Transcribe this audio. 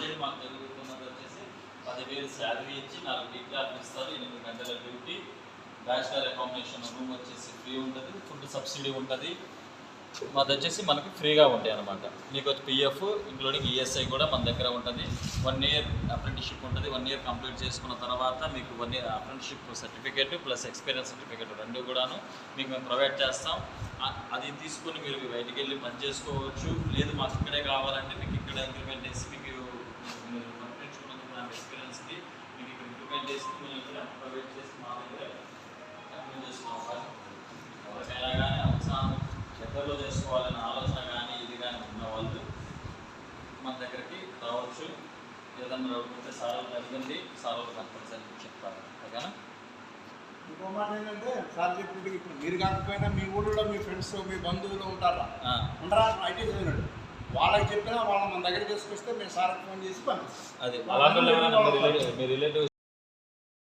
Present మాకు జరుగుతున్నది వచ్చేసి 10,000 శాలరీ ఇచ్చి 4 టీక్లాట్లు ఇస్తారు, 8 గంటల డ్యూటీ, బ్యాచిలర్ అకామిడేషన్ రూమ్ వచ్చేసి ఫ్రీ ఉంటుంది, ఫుడ్ సబ్సిడీ ఉంటుంది. మాది వచ్చేసి మనకి ఫ్రీగా ఉంటాయి అనమాట. మీకు వచ్చి పిఎఫ్ ఇంక్లూడింగ్ ఈఎస్ఐ కూడా మన దగ్గర ఉంటుంది. 1 ఇయర్ అప్రెంటిస్షిప్ ఉంటుంది. 1 ఇయర్ కంప్లీట్ చేసుకున్న తర్వాత మీకు 1 year apprenticeship certificate plus experience certificate 2 కూడాను మీకు మేము ప్రొవైడ్ చేస్తాం. అది తీసుకొని మీరు బయటికి వెళ్ళి పని చేసుకోవచ్చు. లేదు మాకు ఇక్కడే కావాలంటే మీకు ఇక్కడ ఇంప్లిమెంట్ చేసి మీకు మీరు పంపించుకున్నందుకు నా ఎక్స్పీరియన్స్కి మీకు ఇక్కడ ఇంప్లిమెంట్ చేసి మేము ఇక్కడ ప్రొవైడ్ చేసి మా దగ్గర కంటిన్యూ చేసుకునే అవకాశం ఉంటుంది. ఎవరికైనా కానీ అవసరం దగ్గరలో చేసుకోవాలనే ఆలోచన కానీ ఇది కానీ ఉన్న వాళ్ళు మన దగ్గరికి రావచ్చు. ఏదన్నా డౌట్ ఉంటే సార్ అడగండి, సార్ కంపల్సరీ చెప్తారు. ఓకేనా? ఇంకో మాట ఏంటంటే సార్ చెప్పినట్టు ఇప్పుడు మీరు కాకపోయినా మీ ఊళ్ళో మీ ఫ్రెండ్స్ మీ బంధువులు ఉంటారా ఐటీ చదివినట్టు వాళ్ళకి చెప్పినా వాళ్ళ మన దగ్గర తీసుకొస్తే మేము సార్కి ఫోన్ చేసి పంపిస్తాం. అది అలాంటి మీ రిలేటివ్స్